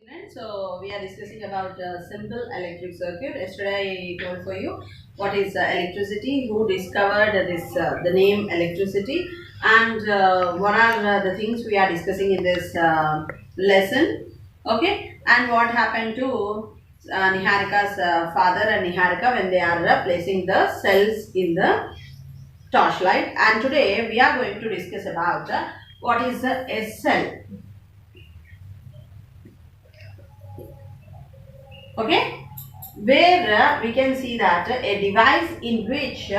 So we are discussing about simple electric circuit. Yesterday I told for you what is electricity, who discovered this the name electricity, and what are the things we are discussing in this lesson. Okay, and what happened to Niharika's father and Niharika when they are placing the cells in the torchlight. And today we are going to discuss about what is a cell. Okay, where we can see that a device in which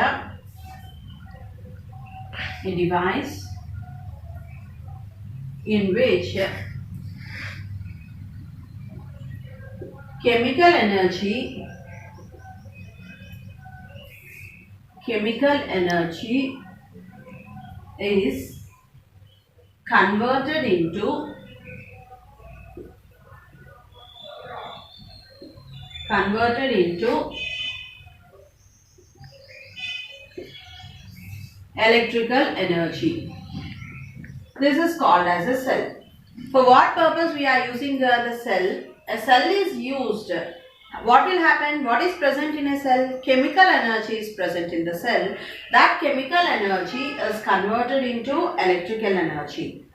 chemical energy is converted into electrical energy. This is called as a cell. For what purpose we are using the cell? A cell is used. What will happen? What is present in a cell? Chemical energy is present in the cell. That chemical energy is converted into electrical energy.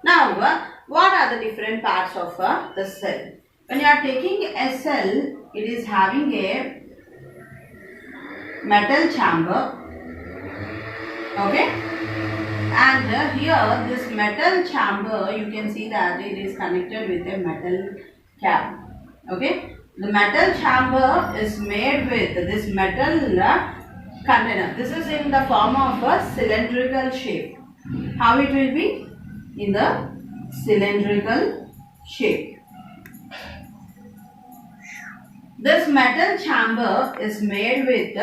Now, what are the different parts of the cell? When you are taking a cell, it is having a metal chamber. Okay, and here this metal chamber, you can see that it is connected with a metal cap. Okay, the metal chamber is made with this metal container. This is in the form of a cylindrical shape. How it will be? In the cylindrical shape. This metal chamber is made with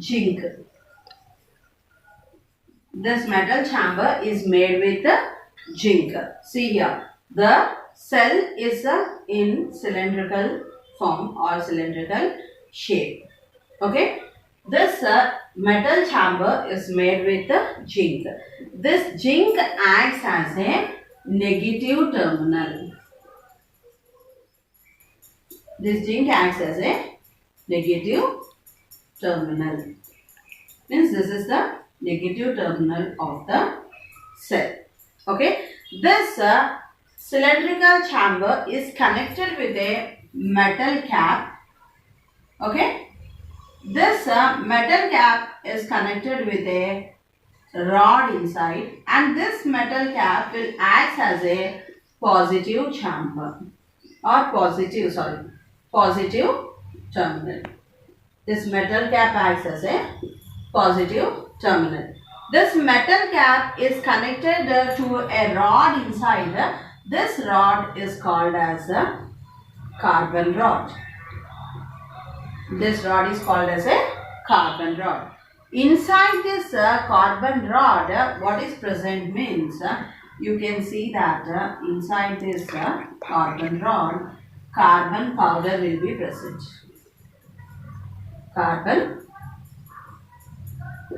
zinc. This metal chamber is made with zinc. See here, the cell is in cylindrical form or cylindrical shape. Okay, this metal chamber is made with zinc. This zinc acts as a negative terminal. This zinc acts as a negative terminal. Means this is the negative terminal of the cell. Okay, this cylindrical chamber is connected with a metal cap. Okay, this metal cap is connected with a rod inside, and this metal cap will act as a positive chamber or positive terminal. This metal cap acts as a positive terminal. This metal cap is connected to a rod inside. This rod is called as a carbon rod. This rod is called as a carbon rod. Inside this carbon rod, what is present means you can see that inside this carbon rod, carbon powder will be present. Carbon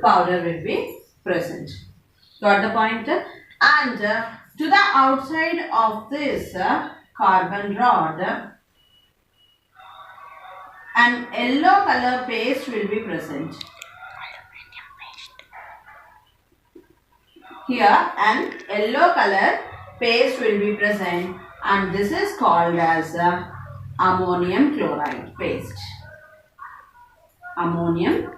powder will be present. Got the point? And to the outside of this carbon rod, an yellow color paste will be present. Here an yellow color paste will be present, and this is called as ammonium chloride paste. Ammonium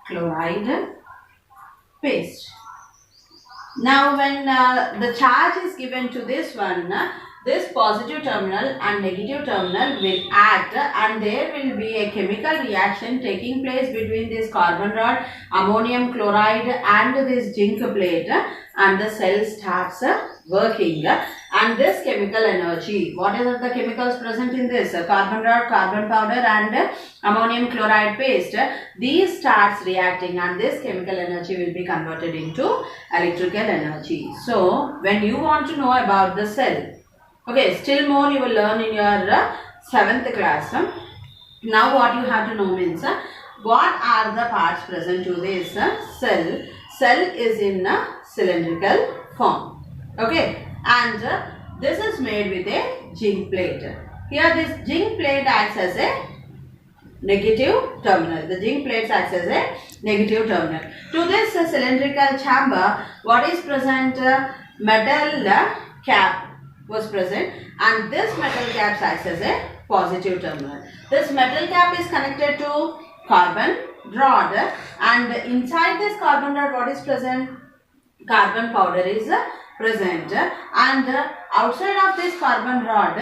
chloride paste. Now when the charge is given to this one, this positive terminal and negative terminal will act, and there will be a chemical reaction taking place between this carbon rod, ammonium chloride and this zinc plate, and the cell starts working. And this chemical energy, what are the chemicals present in this? Carbon rod, carbon powder and ammonium chloride paste. These starts reacting, and this chemical energy will be converted into electrical energy. So when you want to know about the cell, okay, still more you will learn in your 7th class. Now what you have to know means what are the parts present to this cell. Cell is in a cylindrical form. Okay, and this is made with a zinc plate. Here this zinc plate acts as a negative terminal. The zinc plate acts as a negative terminal. To this cylindrical chamber, what is present? Metal cap was present, and this metal cap acts as a positive terminal. This metal cap is connected to carbon rod, and inside this carbon rod, what is present? Carbon powder is present, and outside of this carbon rod,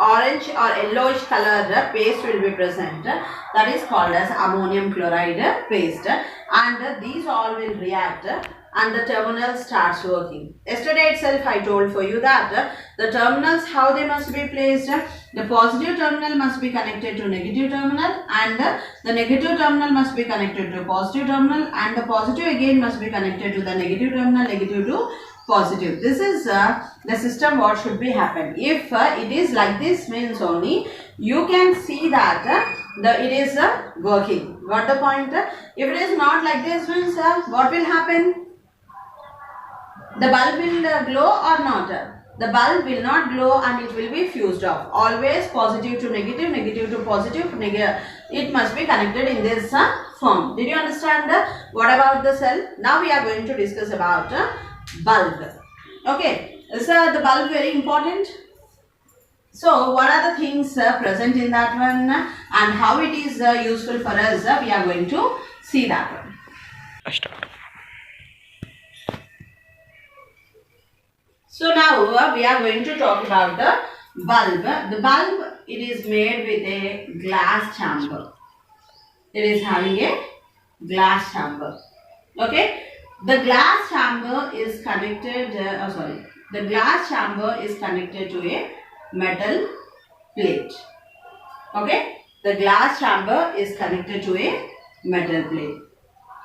orange or yellowish color paste will be present, that is called as ammonium chloride paste, and these all will react and the terminal starts working. Yesterday itself I told for you that the terminals, how they must be placed. The positive terminal must be connected to negative terminal, and the negative terminal must be connected to positive terminal, and the positive again must be connected to the negative terminal, negative to positive. This is the system what should be happen. If it is like this, means only you can see that it is working. Got the point? If it is not like this, means what will happen? The bulb will glow or not? The bulb will not glow and it will be fused off. Always positive to negative, negative to positive, negative. It must be connected in this form. Did you understand? What about the cell? Now we are going to discuss about bulb. Okay, is the bulb very important? So what are the things present in that one and how it is useful for us? We are going to see that one. So now we are going to talk about the bulb. The bulb, it is made with a glass chamber. It is having a glass chamber. Okay. The glass chamber is connected, the glass chamber is connected to a metal plate. Okay. The glass chamber is connected to a metal plate.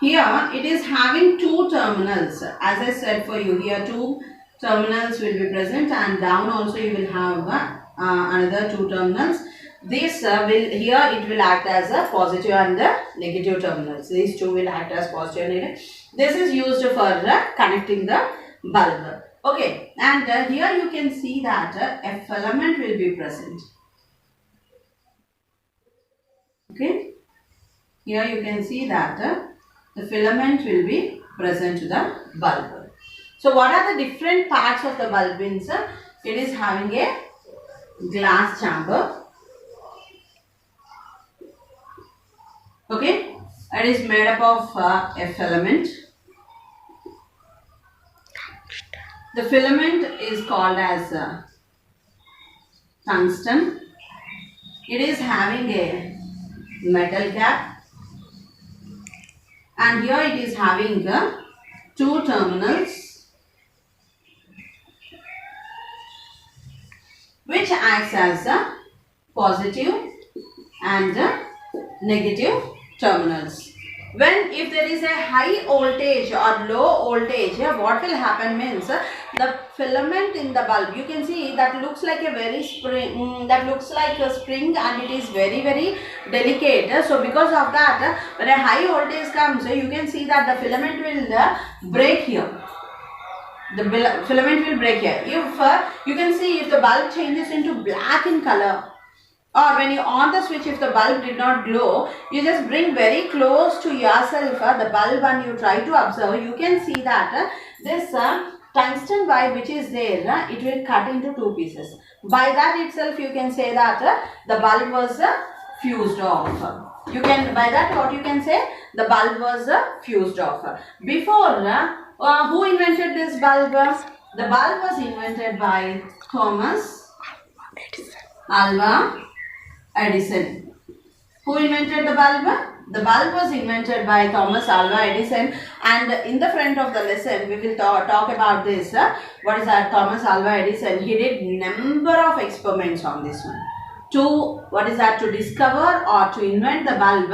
Here it is having two terminals. As I said for you, here two terminals will be present, and down also you will have another two terminals. This here it will act as a positive and the negative terminals. These two will act as positive and negative. This is used for connecting the bulb. Okay, and here you can see that a filament will be present. Okay, here you can see that the filament will be present to the bulb. So what are the different parts of the bulb? Means it is having a glass chamber. Okay, it is made up of a filament. The filament is called as tungsten. It is having a metal cap, and here it is having two terminals which acts as a positive and negative terminals. When if there is a high voltage or low voltage, what will happen means the filament in the bulb, you can see that looks like a very spring, that looks like a spring, and it is very delicate. So because of that, when a high voltage comes, you can see that the filament will break here. The filament will break here. If you can see, if the bulb changes into black in color, or when you on the switch, if the bulb did not glow, you just bring very close to yourself the bulb and you try to observe, you can see that this tungsten wire which is there, it will cut into two pieces. By that itself you can say that the bulb was fused off. You can, by that what you can say, the bulb was fused off. Before, who invented this bulb? The bulb was invented by Thomas Alva Edison. Who invented the bulb? The bulb was invented by Thomas Alva Edison, and in the front of the lesson we will talk about this. What is that? Thomas Alva Edison, he did number of experiments on this one. To discover or to invent the bulb,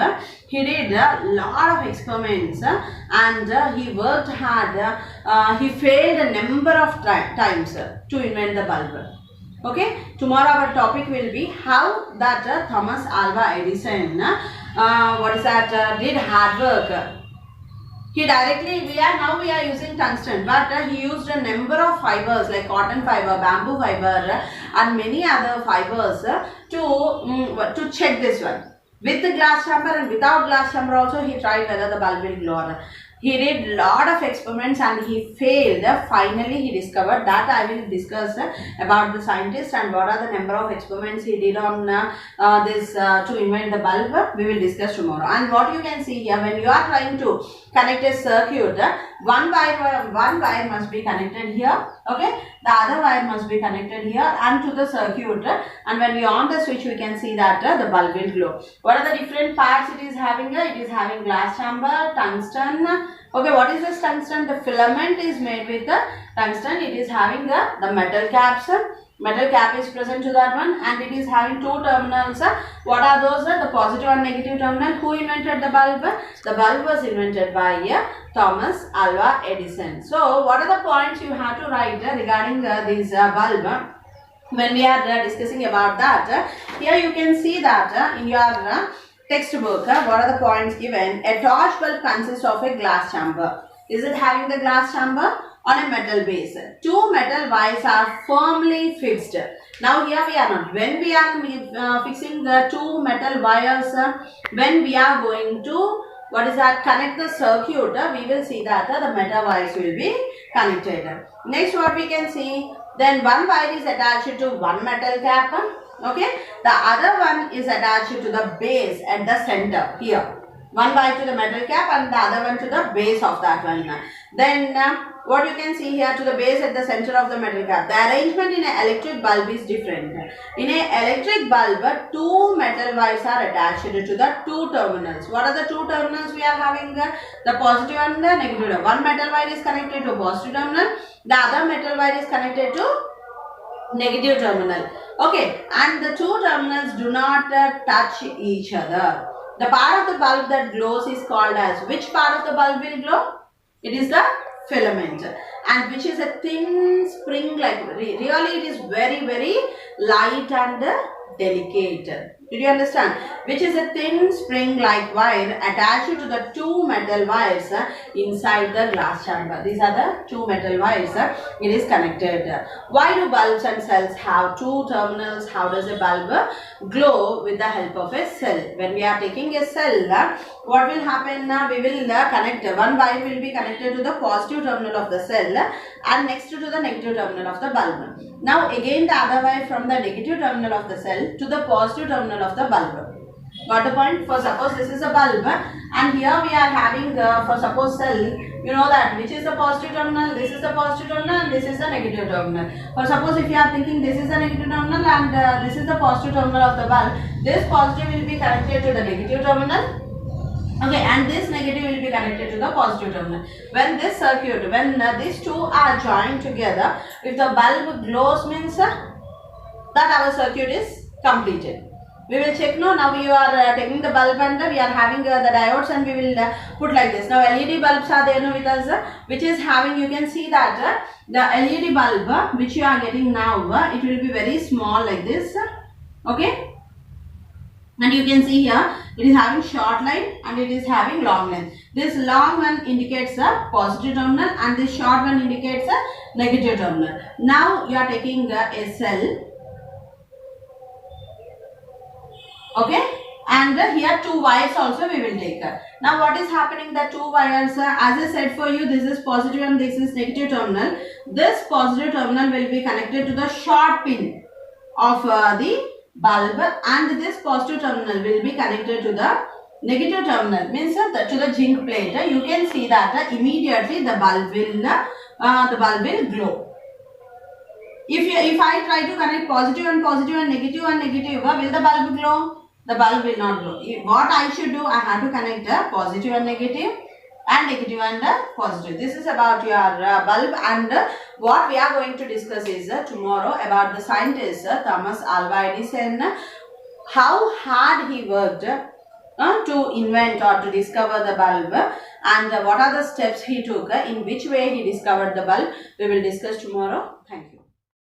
he did a lot of experiments, and he worked hard. He failed a number of times to invent the bulb. Okay, tomorrow our topic will be how that Thomas Alva Edison did hard work. He directly, we are using tungsten, but he used a number of fibers like cotton fiber, bamboo fiber, and many other fibers to check this one. With the glass chamber and without glass chamber also, he tried whether the bulb will glow or not. He did lot of experiments and he failed. Finally, he discovered that. I will discuss about the scientist and what are the number of experiments he did on this to invent the bulb. We will discuss tomorrow. And what you can see here, when you are trying to connect a circuit, one wire must be connected here. Okay, the other wire must be connected here and to the circuit. And when we on the switch, we can see that the bulb will glow. What are the different parts it is having? It is having glass chamber, tungsten. Okay, what is this tungsten? The filament is made with the tungsten. It is having the metal caps. Metal cap is present to that one, and it is having two terminals. What are those? The positive and negative terminal. Who invented the bulb? The bulb was invented by Thomas Alva Edison. So, what are the points you have to write regarding this bulb? When we are discussing about that, here you can see that in your textbook, what are the points given? A torch bulb consists of a glass chamber. Is it having the glass chamber? On a metal base. Two metal wires are firmly fixed. Now here we are not. When we are fixing the two metal wires, when we are going to, what is that, connect the circuit, we will see that the metal wires will be connected. Next, what we can see, then one wire is attached to one metal cap. Okay, the other one is attached to the base at the center here. One wire to the metal cap and the other one to the base of that one. Then what you can see here, to the base at the center of the metal cap. The arrangement in an electric bulb is different. In an electric bulb, two metal wires are attached to the two terminals. What are the two terminals we are having? The positive and the negative. One metal wire is connected to positive terminal. The other metal wire is connected to negative terminal. Okay, and the two terminals do not touch each other. The part of the bulb that glows is called as, which part of the bulb will glow? It is the filament, and which is a thin spring like, really it is very light and delicate. Did you understand? Which is a thin spring like wire attached to the two metal wires inside the glass chamber. These are the two metal wires. It is connected. Why do bulbs and cells have two terminals? How does a bulb glow with the help of a cell? When we are taking a cell, what will happen? We will connect, one wire will be connected to the positive terminal of the cell and next to the negative terminal of the bulb. Now again the other wire from the negative terminal of the cell to the positive terminal of the bulb. Got the point? For suppose this is a bulb and here we are having for suppose cell, you know that which is the positive terminal, this is the positive terminal and this is the negative terminal. For suppose if you are thinking this is the negative terminal and this is the positive terminal of the bulb, this positive will be connected to the negative terminal. Okay, and this negative will be connected to the positive terminal. When this circuit, when these two are joined together, if the bulb glows means that our circuit is completed. We will check now we are taking the bulb and we are having the diodes and we will put like this. Now LED bulbs are there with us, which is having, you can see that the LED bulb which you are getting now, it will be very small like this. Okay. And you can see here, it is having short line and it is having long line. This long one indicates a positive terminal and this short one indicates a negative terminal. Now you are taking a cell. Okay. And here two wires also we will take. Now what is happening? The two wires, as I said for you, this is positive and this is negative terminal. This positive terminal will be connected to the short pin of the bulb and this positive terminal will be connected to the negative terminal, means to the zinc plate. You can see that immediately the bulb will glow. If I try to connect positive and negative, will the bulb glow? The bulb will not glow. What I should do? I have to connect positive and negative and positive. This is about your bulb, and what we are going to discuss is tomorrow about the scientist Thomas Alva Edison, how hard he worked to invent or to discover the bulb, and what are the steps he took, in which way he discovered the bulb. We will discuss tomorrow. Thank you.